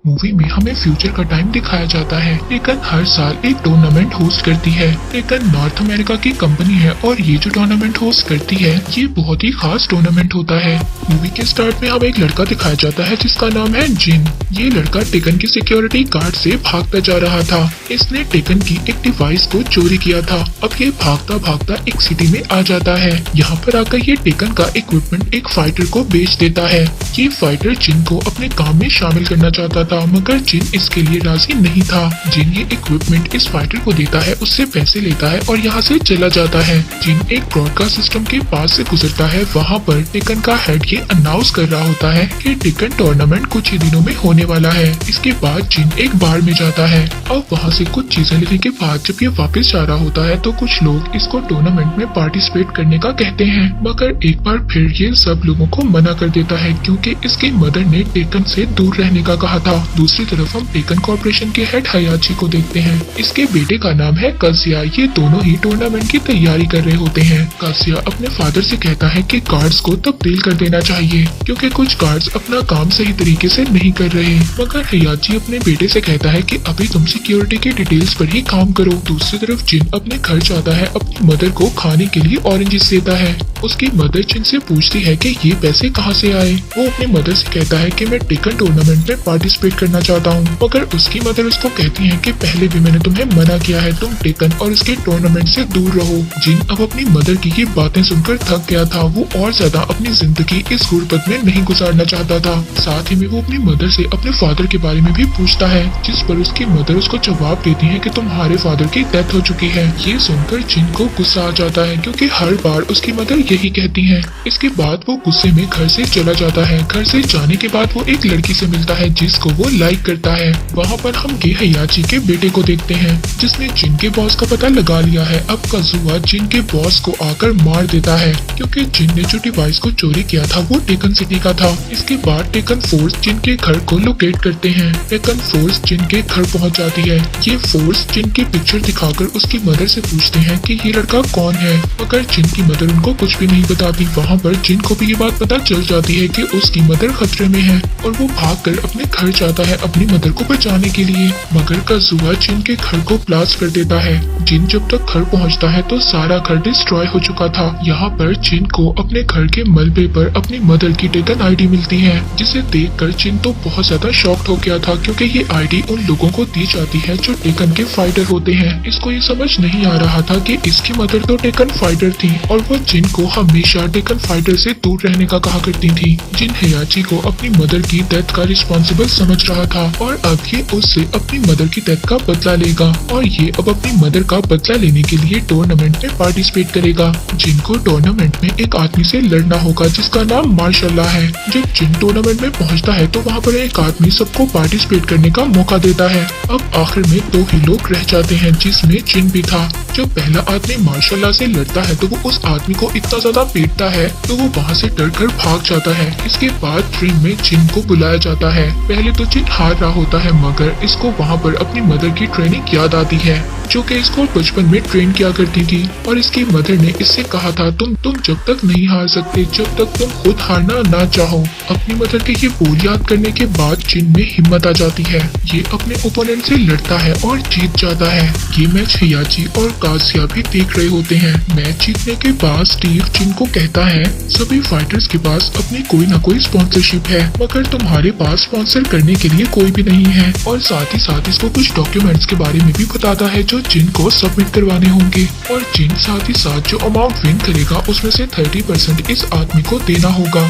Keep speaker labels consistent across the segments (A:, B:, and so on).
A: Movie में हमें future का टाइम दिखाया जाता है। टेकन हर साल एक टूर्नामेंट होस्ट करती है। टेकन नॉर्थ अमेरिका की कंपनी है और ये जो टूर्नामेंट होस्ट करती है ये बहुत ही खास टूर्नामेंट होता है। मूवी के स्टार्ट में हमें एक लड़का दिखाया जाता है जिसका नाम है जिन। ये लड़का टेकन की सिक्योरिटी गार्ड से भागता जा रहा था। इसने टेकन की एक डिवाइस को चोरी किया था। अब ये भागता भागता एक सिटी में आ जाता है। यहाँ पर आकर ये टेकन का इक्विपमेंट एक फाइटर को बेच देता है। ये फाइटर जिन को अपने काम में शामिल करना चाहता था मगर जिन इसके लिए राजी नहीं था। जिन ये इक्विपमेंट इस फाइटर को देता है, उससे पैसे लेता है और यहाँ से चला जाता है। जिन एक ब्रॉडकास्ट सिस्टम के पास से गुजरता है। वहाँ पर टेकन का हेड ये अनाउंस कर रहा होता है कि टेकन टूर्नामेंट कुछ ही दिनों में होने वाला है। इसके बाद जिन एक बार में जाता है। अब वहाँ से कुछ चीजें लेने के बाद जब ये वापस जा रहा होता है तो कुछ लोग इसको टूर्नामेंट में पार्टिसिपेट करने का कहते हैं मगर एक बार फिर ये सब लोगों को मना कर देता है क्योंकि इसकी मदर ने टेकन से दूर रहने का कहा था। दूसरी तरफ हम टेकन कॉर्पोरेशन के हेड हयाची को देखते हैं। इसके बेटे का नाम है काजिया। ये दोनों ही टूर्नामेंट की तैयारी कर रहे होते हैं। काजिया अपने फादर से कहता है कि गार्ड्स को तब्दील कर देना चाहिए क्योंकि कुछ गार्ड्स अपना काम सही तरीके से नहीं कर रहे। मगर हयाची अपने बेटे से कहता है कि अभी तुम सिक्योरिटी की डिटेल्स पर ही काम करो। दूसरी तरफ जिन अपने घर जाता है। अपनी मदर को खाने के लिए ऑरेंजेस देता है। उसकी मदर जिन से पूछती है कि ये पैसे कहाँ से आए। वो अपनी मदर से कहता है कि मैं टेकन टूर्नामेंट में पार्टिसिपेट करना चाहता हूँ मगर उसकी मदर उसको कहती है कि पहले भी मैंने तुम्हें मना किया है, तुम टेकन और इसके टूर्नामेंट से दूर रहो। जिन अब अपनी मदर की ये बातें सुनकर थक गया था। वो और ज्यादा अपनी जिंदगी इस गुर्बत में नहीं गुजारना चाहता था। साथ ही में वो अपनी मदर से अपने फादर के बारे में भी पूछता है जिस पर उसकी मदर उसको जवाब देती है कि तुम्हारे फादर की डेथ हो चुकी है। ये सुनकर जिन को गुस्सा आ जाता है क्योंकि हर बार उसकी मदर यही कहती है। इसके बाद वो गुस्से में घर से चला जाता है। घर से जाने के बाद वो एक लड़की से मिलता है जिसको वो लाइक करता है। वहाँ पर हम गे हयाची के बेटे को देखते हैं जिसने जिन के बॉस का पता लगा लिया है। अब काजुआ जिन के बॉस को आकर मार देता है क्योंकि जिन ने जो डिवाइस को चोरी किया था वो टेकन सिटी का था। इसके बाद टेकन फोर्स जिन के घर को लोकेट करते हैं। टेकन फोर्स जिन के घर पहुंच जाती है। ये फोर्स जिन की पिक्चर दिखाकर उसकी मदर से पूछते हैं कि ये लड़का कौन है मगर जिन की मदर उनको कुछ भी नहीं बताती। वहाँ पर जिन को भी ये बात पता चल जाती है कि उसकी मदर खतरे में है और वो भागकर अपने घर जाता है अपनी मदर को बचाने के लिए। मगर काजुआ जिन के घर को ब्लास्ट कर देता है। जिन जब तक घर पहुंचता है तो सारा घर डिस्ट्रॉय हो चुका था। यहाँ पर जिन को अपने घर के मलबे पर अपनी मदर की टेकन आईडी मिलती है जिसे देखकर जिन तो बहुत ज्यादा शॉक्ड हो गया था क्योंकि ये आईडी उन लोगों को दी जाती है जो टेकन के फाइटर होते हैं। इसको ये समझ नहीं आ रहा था कि इसकी मदर तो टेकन फाइटर थी और वो जिन को हमेशा टेकन फाइटर से दूर रहने का कहा करती थी। जिन हयाची को अपनी मदर की डेथ का रिस्पॉन्सिबल समझ रहा था और अब ये उससे अपनी मदर की डेथ का बदला लेगा और ये अब अपनी मदर का बदला लेने के लिए टूर्नामेंट में पार्टिसिपेट करेगा। जिनको टूर्नामेंट में एक आदमी से लड़ना होगा जिसका नाम मार्शल्ला है। जब जिन टूर्नामेंट में पहुंचता है तो वहाँ पर एक आदमी सबको पार्टिसिपेट करने का मौका देता है। अब आखिर में दो ही लोग रह जाते हैं जिसमें जिन भी था। जब पहला आदमी मार्शल्ला से लड़ता है तो वो उस आदमी को इतना ज्यादा पीटता है तो वो वहाँ से डरकर भाग जाता है। इसके बाद ड्रीम में जिन को बुलाया जाता है। पहले तो जिन हार रहा होता है मगर इसको वहाँ पर अपनी मदर की ट्रेनिंग याद आती है जो कि इसको बचपन में ट्रेन किया करती थी और इसकी मदर ने इससे कहा था तुम जब तक नहीं हार सकते जब तक तुम खुद हारना ना चाहो। अपनी मदर के ये बोल याद करने के बाद जिन में हिम्मत आ जाती है। ये अपने ओपोनेंट से लड़ता है और जीत जाता है। ये मैच हयाची और काजिया भी देख रहे होते हैं। मैच जीतने के बाद स्टीव जिन को कहता है सभी फाइटर्स के पास अपनी कोई ना कोई स्पॉन्सरशिप है मगर तुम्हारे पास स्पॉन्सर करने के लिए कोई भी नहीं है और साथ ही साथ इसको कुछ डॉक्यूमेंट्स के बारे में भी बताता है जो जिन को सबमिट करवाने होंगे और जिन साथ ही साथ जो अमाउंट विन करेगा उसमें से 30% इस आदमी को देना होगा।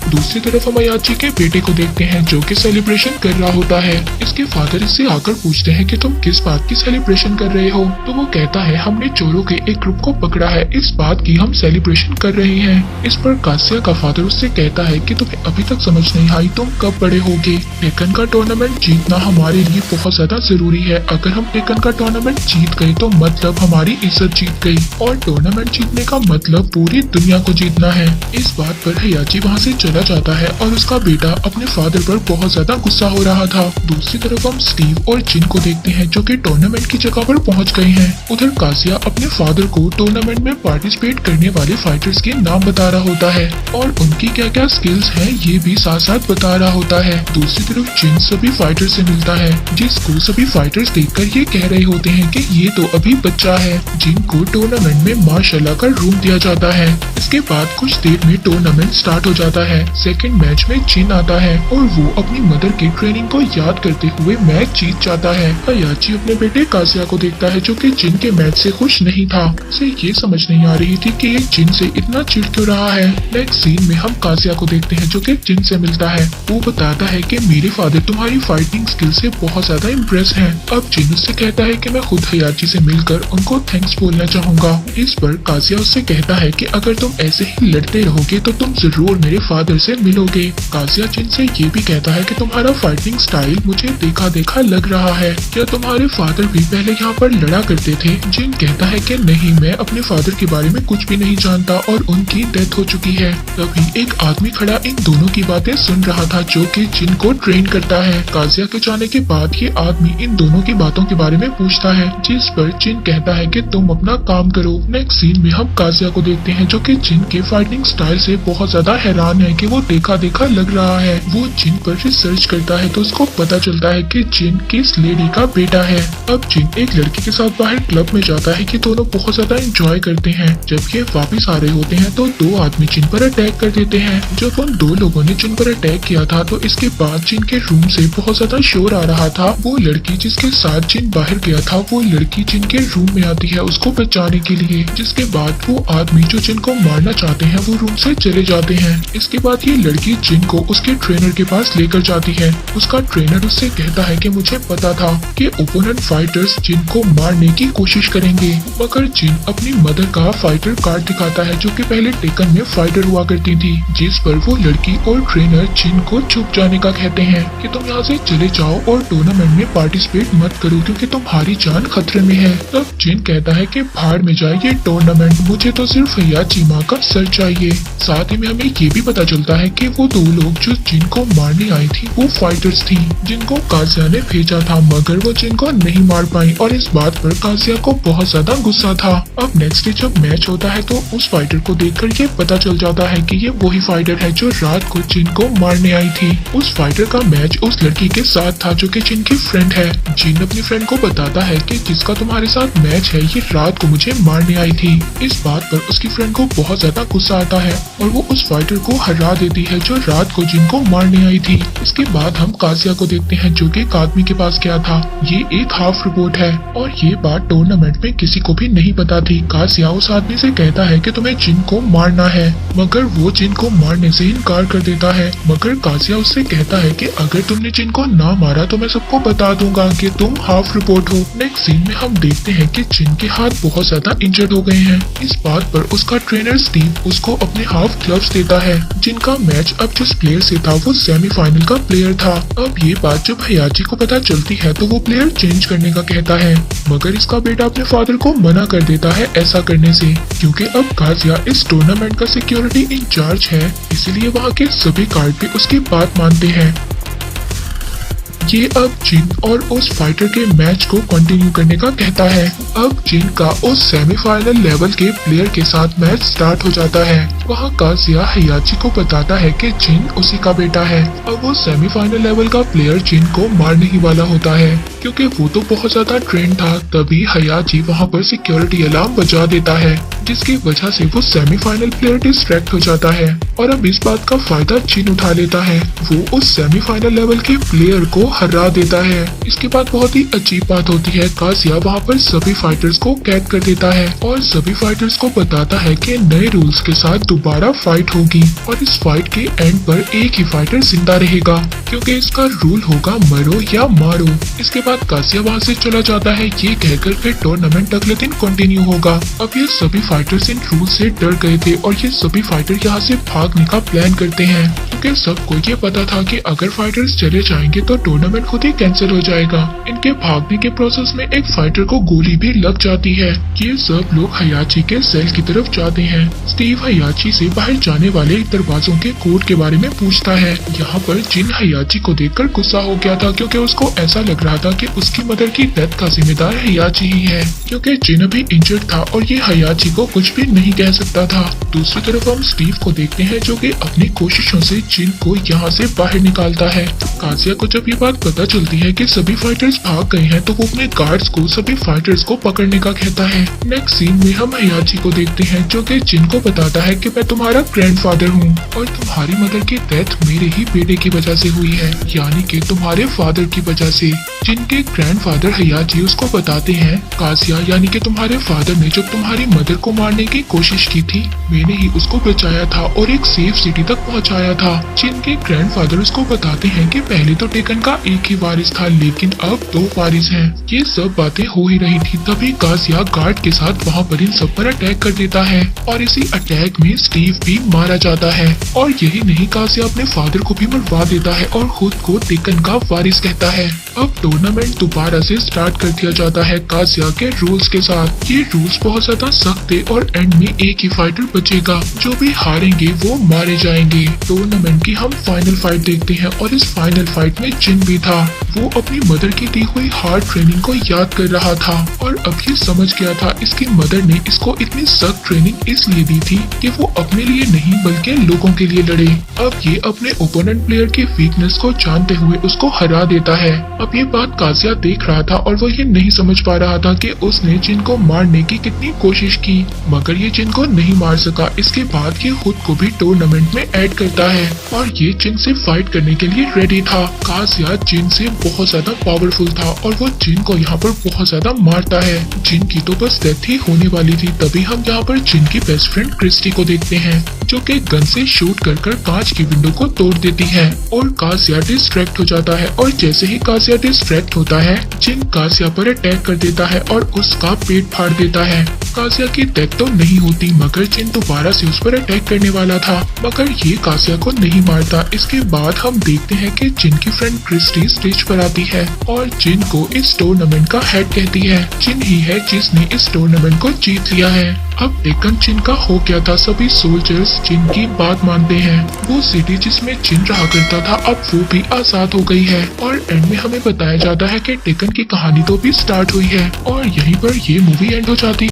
A: दूसरी तरफ हम हयाची के बेटे को देखते हैं जो कि सेलिब्रेशन कर रहा होता है। इसके फादर इससे आकर पूछते हैं कि तुम किस बात की सेलिब्रेशन कर रहे हो तो वो कहता है हमने चोरों के एक ग्रुप को पकड़ा है, इस बात की हम सेलिब्रेशन कर रहे हैं। इस पर कासिया का फादर उससे कहता है कि तुम्हें अभी तक समझ नहीं आई, तुम कब बड़े होगे। टेकन का टूर्नामेंट जीतना हमारे लिए बहुत ज्यादा जरूरी है। अगर हम टेकन का टूर्नामेंट जीत गए तो मतलब हमारी इज्जत जीत गई और टूर्नामेंट जीतने का मतलब पूरी दुनिया को जीतना है। इस बात पर हयाची वहाँ से चला चला जाता है और उसका बेटा अपने फादर पर बहुत ज्यादा गुस्सा हो रहा था। दूसरी तरफ हम स्टीव और जिन को देखते हैं जो कि टूर्नामेंट की जगह पर पहुंच गए हैं। उधर कासिया अपने फादर को टूर्नामेंट में पार्टिसिपेट करने वाले फाइटर्स के नाम बता रहा होता है और उनकी क्या क्या स्किल्स हैं ये भी साथ साथ बता रहा होता है। दूसरी तरफ जिन सभी फाइटर्स से मिलता है जिसको सभी फाइटर्स देखकर ये कह रहे होते हैं कि ये तो अभी बच्चा है। जिन को टूर्नामेंट में मार्शल आर्ट का रूम दिया जाता है। इसके बाद कुछ देर में टूर्नामेंट स्टार्ट हो जाता है। सेकंड मैच में जिन आता है और वो अपनी मदर की ट्रेनिंग को याद करते हुए मैच जीत जाता है। हयाची अपने बेटे कासिया को देखता है जो कि जिन के मैच से खुश नहीं था। उसे ये समझ नहीं आ रही थी कि ये जिन से इतना चिढ़ क्यों रहा है। नेक्स्ट सीन में हम कासिया को देखते हैं जो कि जिन से मिलता है। वो बताता है कि मेरे फादर तुम्हारी फाइटिंग स्किल से बहुत ज्यादा इम्प्रेस हैं। अब जिन उससे कहता है कि मैं खुद हयाची से मिलकर उनको थैंक्स बोलना चाहूंगा। इस पर कासिया उससे कहता है कि अगर तुम ऐसे ही लड़ते रहोगे तो तुम जरूर मेरे फादर से मिलोगे। कासिया जिन से ये भी कहता है कि तुम्हारा फाइटिंग स्टाइल मुझे देखा देखा लग रहा है। क्या तुम्हारे फादर भी पहले यहाँ पर लड़ा करते थे? जिन कहता है कि नहीं, मैं अपने फादर के बारे में कुछ भी नहीं जानता और उनकी डेथ हो चुकी है। तभी एक आदमी खड़ा इन दोनों की बातें सुन रहा था जो कि जिन को ट्रेन करता है। कासिया के जाने के बाद ये आदमी इन दोनों की बातों के बारे में पूछता है जिस पर जिन कहता है कि तुम अपना काम करो। नेक्स्ट सीन में हम कासिया को देखते हैं जो कि जिन के फाइटिंग स्टाइल से बहुत ज्यादा हैरान है कि वो देखा देखा लग रहा है। वो जिन पर रिसर्च करता है तो उसको पता चलता है कि जिन किस लेडी का बेटा है। अब जिन एक लड़की के साथ बाहर क्लब में जाता है कि दोनों बहुत ज्यादा एंजॉय करते हैं। जब ये वापस आ रहे होते हैं तो दो आदमी जिन पर अटैक कर देते हैं। जब उन दो लोगों ने जिन पर अटैक किया था तो इसके बाद जिन के रूम से बहुत ज्यादा शोर आ रहा था। वो लड़की जिसके साथ जिन बाहर गया था वो लड़की जिन के रूम में आती है उसको बचाने के लिए। जिसके बाद वो आदमी जो जिन को मारना चाहते हैं वो रूम से चले जाते हैं। इसके बाद ये लड़की जिन को उसके ट्रेनर के पास लेकर जाती है। उसका ट्रेनर उससे कहता है कि मुझे पता था कि ओपोनेंट फाइटर्स जिन को मारने की कोशिश करेंगे, मगर जिन अपनी मदर का फाइटर कार्ड दिखाता है जो कि पहले टेकन में फाइटर हुआ करती थी। जिस पर वो लड़की और ट्रेनर जिन को छुप जाने का कहते हैं कि तुम यहाँ से चले जाओ और टूर्नामेंट में पार्टिसिपेट मत करो क्योंकि तुम्हारी जान खतरे में है। तब जिन कहता है कि भाड़ में जाए ये टूर्नामेंट, मुझे तो सिर्फ हयाची माँ का सर चाहिए। साथ ही में हमें ये भी पता चलता है कि वो दो लोग जो जिन को मारने आई थी वो फाइटर्स थी जिनको कासिया ने भेजा था, मगर वो जिन को नहीं मार पाई और इस बात पर कासिया को बहुत ज्यादा गुस्सा था। अब नेक्स्ट डे जब मैच होता है तो उस फाइटर को देखकर ये पता चल जाता है कि ये वही फाइटर है जो रात को जिन को मारने आई थी। उस फाइटर का मैच उस लड़की के साथ था जो कि जिन की फ्रेंड है। जिन अपनी फ्रेंड को बताता है कि जिसका तुम्हारे साथ मैच है ये रात को मुझे मारने आई थी। इस बात पर उसकी फ्रेंड को बहुत ज्यादा गुस्सा आता है और वो उस फाइटर को हरा देती है जो रात को जिन को मारने आई थी। इसके बाद हम कासिया को देखते हैं जो कि एक आदमी के पास गया था। ये एक हाफ रिपोर्ट है और ये बात टूर्नामेंट में किसी को भी नहीं पता थी। कासिया उस आदमी से कहता है कि तुम्हें जिन को मारना है, मगर वो जिन को मारने से इनकार कर देता है। मगर कासिया उससे कहता है कि अगर तुमने जिन को ना मारा तो मैं सबको बता दूंगा कि तुम हाफ रिपोर्ट हो। नेक्स्ट सीन में हम देखते हैं कि जिन के हाथ बहुत ज्यादा इंजर्ड हो गए हैं। इस बात पर उसका ट्रेनर स्टीव उसको अपने हाफ ग्लव्स देता है। जिनका मैच अब जिस प्लेयर से था वो सेमीफाइनल का प्लेयर था। अब ये बात जब हयाची को पता चलती है तो वो प्लेयर चेंज करने का कहता है, मगर इसका बेटा अपने फादर को मना कर देता है ऐसा करने से, क्योंकि अब कासिया इस टूर्नामेंट का सिक्योरिटी इंचार्ज है, इसीलिए वहाँ के सभी गार्ड भी उसकी बात मानते हैं। ये अब जिन और उस फाइटर के मैच को कंटिन्यू करने का कहता है। अब जिन का उस सेमीफाइनल लेवल के प्लेयर के साथ मैच स्टार्ट हो जाता है। वहाँ कासिया हयाची को बताता है कि जिन उसी का बेटा है। अब वो सेमीफाइनल लेवल का प्लेयर जिन को मारने ही वाला होता है क्योंकि वो तो बहुत ज्यादा ट्रेंड था। तभी हयाची वहाँ पर सिक्योरिटी अलार्म बजा देता है जिसकी वजह से वो सेमीफाइनल प्लेयर डिस्ट्रैक्ट हो जाता है और अब इस बात का फायदा जिन उठा लेता है। वो उस सेमीफाइनल लेवल के प्लेयर को हरा देता है। इसके बाद बहुत ही अजीब बात होती है, कासिया वहाँ पर सभी फाइटर्स को कैद कर देता है और सभी फाइटर्स को बताता है कि नए रूल्स के साथ दोबारा फाइट होगी और इस फाइट के एंड पर एक ही फाइटर जिंदा रहेगा क्योंकि इसका रूल होगा मरो या मारो। इसके बाद कासिया वहाँ से चला जाता है ये कहकर फिर टूर्नामेंट अगले दिन कंटिन्यू होगा। अब ये सभी फाइटर्स इन रूल से डर गए थे और ये सभी फाइटर यहाँ से भागने का प्लान करते हैं क्योंकि सबको ये पता था कि अगर फाइटर्स चले जाएंगे तो टूर्नामेंट खुद ही कैंसिल हो जाएगा। इनके भागने के प्रोसेस में एक फाइटर को गोली भी लग जाती है। ये सब लोग हयाची के सेल की तरफ जाते हैं। स्टीव हयाची हयाची से बाहर जाने वाले दरवाजों के कोड के बारे में पूछता है। यहाँ पर जिन हयाची को देखकर गुस्सा हो गया था क्योंकि उसको ऐसा लग रहा था कि उसकी मदर की डेथ का जिम्मेदार हयाची ही है, क्योंकि जिन अभी इंजर्ड था और ये हयाची को कुछ भी नहीं कह सकता था। दूसरी तरफ हम स्टीव को देखते हैं जो कि अपनी कोशिशों से जिन को यहाँ से बाहर निकालता है। कासिया को जब ये बात पता चलती है कि सभी फाइटर्स भाग गए हैं तो वो अपने गार्ड्स को सभी फाइटर्स को पकड़ने का कहता है। नेक्स्ट सीन में हम हयाची को देखते हैं जो कि जिन को बताता है कि मैं तुम्हारा ग्रैंडफादर हूँ और तुम्हारी मदर की डेथ मेरे ही बेटे की वजह से हुई है, यानी कि तुम्हारे फादर की वजह से। जिनके ग्रैंडफादर हयाची उसको बताते हैं कासिया यानी कि तुम्हारे फादर ने जब तुम्हारी मदर को मारने की कोशिश की थी मैंने ही उसको बचाया था और एक सेफ सिटी तक पहुंचाया था। जिनके ग्रैंडफादर उसको बताते हैं कि पहले तो टेकन का एक ही वारिस था लेकिन अब 2 वारिस हैं। ये सब बातें हो ही रही थी तभी कासिया गार्ड के साथ वहाँ पर इन सब पर अटैक कर देता है और इसी अटैक में स्टीव भी मारा जाता है। और यही नहीं, कासिया अपने फादर को भी मरवा देता है और खुद को टेकन का वारिस कहता है। अब टूर्नामेंट दोबारा से स्टार्ट कर दिया जाता है कासिया के रूल्स के साथ। ये रूल्स बहुत ज्यादा सख्त है और एंड में एक ही फाइटर बचेगा, जो भी हारेंगे वो मारे जाएंगे। टूर्नामेंट की हम फाइनल फाइट देखते हैं और इस फाइनल फाइट में जिन भी था वो अपनी मदर की दी हुई हार्ड ट्रेनिंग को याद कर रहा था और अब ये समझ गया था इसकी मदर ने इसको इतनी सख्त ट्रेनिंग इसलिए दी थी कि वो अपने लिए नहीं बल्कि लोगों के लिए लड़े। अब ये अपने ओपोनेंट प्लेयर की वीकनेस को जानते हुए उसको हरा देता है। अब ये बात कासिया देख रहा था और वो ये नहीं समझ पा रहा था कि उसने जिन को मारने की कितनी कोशिश की मगर ये जिन को नहीं मार सका। इसके बाद ये खुद को भी टूर्नामेंट में ऐड करता है और ये जिन से फाइट करने के लिए रेडी था। कासिया जिन से बहुत ज्यादा पावरफुल था और वो जिन को यहाँ पर बहुत ज्यादा मारता है। जिन की तो बस डेथ ही होने वाली थी तभी हम यहाँ पर जिन की बेस्ट फ्रेंड क्रिस्टी को देखते हैं जो कि गन से शूट कर कांच की विंडो को तोड़ देती है और कासिया डिस्ट्रैक्ट हो जाता है। और जैसे ही कासिया डिस्ट्रैक्ट होता है जिन कासिया पर अटैक कर देता है और उसका पेट फाड़ देता है। कासिया की डेथ तो नहीं होती मगर जिन दोबारा से उस पर अटैक करने वाला था मगर ये कासिया को नहीं मारता। इसके बाद हम देखते हैं कि जिन की फ्रेंड क्रिस्टी स्टेज पर आती है और जिन को इस टूर्नामेंट का हेड कहती है। जिन ही है जिसने इस टूर्नामेंट को जीत लिया है। अब टेकन जिन का हो गया था, सभी सोल्जर्स जिन की बात मानते हैं। वो सिटी जिसमें जिन रहा करता था अब वो भी आजाद हो गई है और एंड में हमें बताया जाता है कि टेकन की कहानी तो भी स्टार्ट हुई है और यहीं पर ये मूवी एंड हो जाती है।